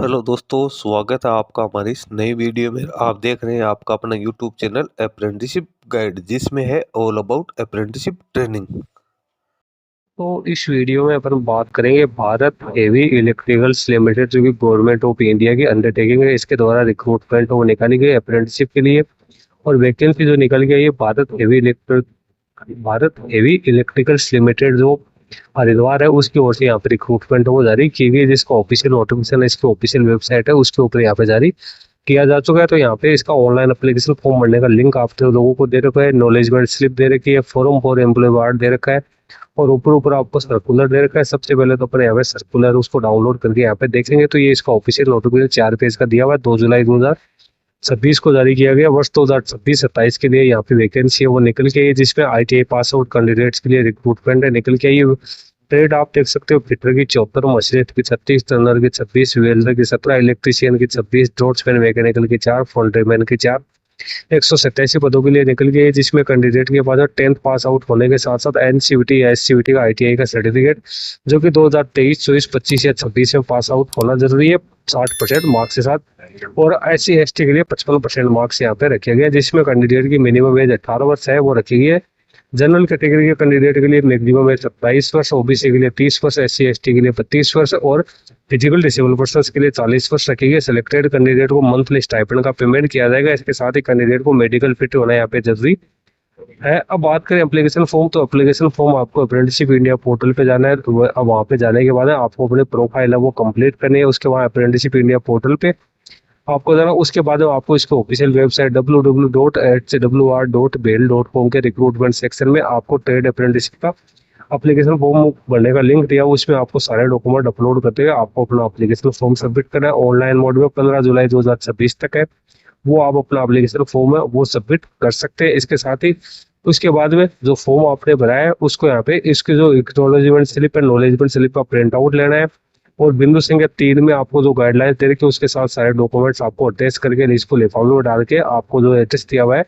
Hello दोस्तों, स्वागत है आपका हमारी इस नई वीडियो में। आप देख रहे हैं आपका अपना यूट्यूब चैनल अप्रेंटिसशिप गाइड, जिसमें है ऑल अबाउट अप्रेंटिसशिप ट्रेनिंग। तो इस वीडियो में अपन बात करेंगे भारत हेवी इलेक्ट्रिकल्स लिमिटेड, जो कि गवर्नमेंट ऑफ इंडिया की अंडरटेकिंग है। इसके द्वारा रिक्रूटमेंट वो निकाली गई अप्रेंटिसशिप के लिए, और वैकेंसी जो निकल गई है भारत हेवी इलेक्ट्रिकल्स लिमिटेड जो हरिद्वार है उसकी ओर से यहाँ पे रिक्रूटमेंट वो जारी की गई है, जिसका ऑफिशियल नोटिफिकेशन है, इसकी ऑफिशियल वेबसाइट है, उसके ऊपर यहाँ पे जारी किया जा चुका है। तो यहाँ पे इसका ऑनलाइन एप्लीकेशन फॉर्म भरने का लिंक आप लोगों को दे रखा है, नॉलेजमेंट स्लिप दे रखी है, फॉर्म फॉर एम्प्लॉय वार्ड दे रखा है, और ऊपर ऊपर आपको सर्कुलर दे रखा है। सबसे पहले तो अपन यहाँ पे सर्कुलर उसको डाउनलोड करके यहाँ पे देखेंगे। तो ये इसका ऑफिशियल नोटिफिकेशन 4 पेज का दिया हुआ है, 2 जुलाई 2026 को जारी किया गया। वर्ष 2026-27 के लिए यहाँ पे वैकेंसी है वो निकल के आई है, जिसमें ITI पास आउट कैंडिडेट्स के लिए रिक्रूटमेंट है निकल के आई है। ट्रेड आप देख सकते हो, फिटर की 74, मशीनिस्ट की 36, टर्नर की 26, वेल्डर की 17, इलेक्ट्रीशियन की 26, ड्रॉट्समैन मैकेनिकल की 4, फोल्ड्रीमैन की 4। 187 पदों के लिए निकल गई है, जिसमें कैंडिडेट के पास 10th पास आउट होने के साथ साथ NCVT या SCVT का ITI का सर्टिफिकेट, जो कि 2023, 24, 25 या 26 में पास आउट होना जरूरी है 60% मार्क्स के साथ। और SC/ST के लिए 55% मार्क्स यहाँ पे रखे गए, जिसमें कैंडिडेट की मिनिमम एज 18 वर्ष है वो रखी गई है। जनरल कैटेगरी के कैंडिडेट के लिए मैक्सिमम एज 27 वर्ष, OBC के लिए 30 वर्ष, SC/ST के लिए 32 वर्ष और फिजिकल डिसेबल पर्सन के लिए 40 वर्ष रखी गई। सिलेक्टेड कैंडिडेट को मंथली स्टाइपेंड का पेमेंट किया जाएगा। इसके साथ ही कैंडिडेट को मेडिकल फिट होना यहाँ पे जरूरी है। अब बात करें एप्लीकेशन फॉर्म, तो एप्लीकेशन फॉर्म आपको अप्रेंटिसशिप इंडिया पोर्टल पे जाना है। अब वहाँ पे जाने के बाद आपको अपने प्रोफाइल है वो कंप्लीट करनी है। उसके बाद अप्रेंटिसशिप इंडिया पोर्टल पे आपको जाना। उसके बाद आपको इसको ऑफिशियल वेबसाइट www.hwr.bel.com के रिक्रूटमेंट सेक्शन में आपको ट्रेड अप्रेंटिसशिप का एप्लीकेशन फॉर्म भरने का लिंक दिया, उसमें आपको सारे डॉक्यूमेंट अपलोड करते हुए आपको अपना एप्लीकेशन फॉर्म सबमिट करना है। ऑनलाइन मोड में 15 जुलाई 2026 तक है, वो आप अपना एप्लीकेशन फॉर्म है वो सबमिट कर सकते हैं। इसके साथ ही उसके बाद में जो फॉर्म आपने भराया है उसको यहाँ पे इसके जो एक्नॉलेजमेंट स्लिप है, नॉलेजमेंट स्लिप का प्रिंट आउट लेना है, और बिंदु संख्या 3 में आपको जो गाइडलाइंस दे रखी है उसके साथ सारे डॉक्यूमेंट्स आपको अटैच करके इसको लिफाफे में डाल के आपको जो एड्रेस दिया हुआ है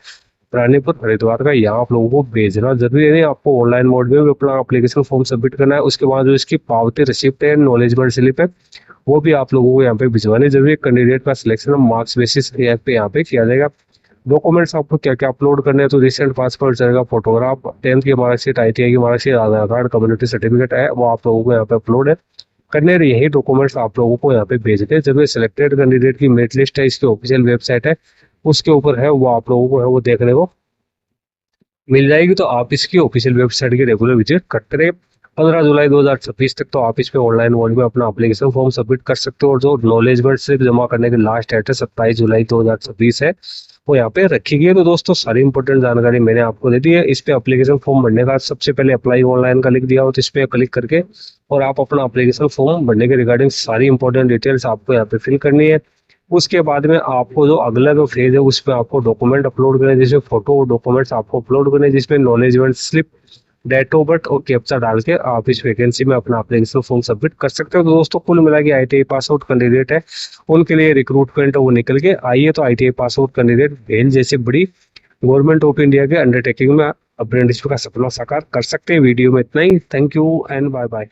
रानीपुर हरिद्वार का, यहाँ आप लोगों को भेजना जरूरी नहीं। आपको ऑनलाइन मोड में भी अपना एप्लीकेशन फॉर्म सबमिट करना है। उसके बाद जो इसकी पावती रिसिप्ट है, नॉलेजमेंट स्लिप है, वो भी आप लोगों को यहाँ पे भिजवानी जरूरी है। कैंडिडेट का सिलेक्शन मार्क्स बेसिस पे यहाँ पे किया जाएगा। डॉक्यूमेंट्स आपको क्या क्या अपलोड करने हैं, तो रिसेंट पासपोर्ट चलेगा, फोटोग्राफ, 10th की मार्कशीट, ITI की मार्कशीट, आधार कार्ड, कम्युनिटी सर्टिफिकेट है वो आप लोगों को यहाँ पे अपलोड है करने। यही डॉक्यूमेंट्स आप लोगों को यहाँ पे भेजते हैं। जब ये सिलेक्टेड कैंडिडेट की मेरिट लिस्ट है, इसकी ऑफिशियल वेबसाइट है उसके ऊपर है, वो आप लोगों को है वो देखने को मिल जाएगी। तो आप इसकी ऑफिशियल वेबसाइट की रेगुलर विजिट करते रहे। 15 जुलाई 2026 तक तो आप इस पे ऑनलाइन मोड में अपना एप्लीकेशन फॉर्म सबमिट कर सकते हो, और जो नॉलेजमेंट स्लिप जमा करने की लास्ट डेट है 27 जुलाई 2026 है, वो यहाँ पे रखी गई है। तो दोस्तों सारी इंपॉर्टेंट जानकारी मैंने आपको दे दी है। इस पे एप्लीकेशन फॉर्म भरने का सबसे पहले अप्लाई ऑनलाइन का लिंक दिया हो, तो इस पे क्लिक करके और आप अपना एप्लीकेशन फॉर्म भरने के रिगार्डिंग सारी इंपॉर्टेंट डिटेल्स आपको यहाँ पे फिल करनी है। उसके बाद में आपको जो अगला जो फेज है उसमें आपको डॉक्यूमेंट अपलोड करने, जिसमें फोटो डॉक्यूमेंट्स आपको अपलोड करने, जिसमें acknowledgement slip, date of birth और कैप्चा डाल के आप इस वैकेंसी में अपना एप्लीकेशन फॉर्म सबमिट कर सकते हो। तो दोस्तों कुल मिला के ITI पास आउट कैंडिडेट है उनके लिए रिक्रूटमेंट वो निकल के आई है। तो ITI pass out candidate BEL जैसे बड़ी गवर्नमेंट ऑफ इंडिया के अंडरटेकिंग में अप्रेंटिसशिप का सपना साकार कर सकते हैं। वीडियो में इतना ही। Thank you and bye bye.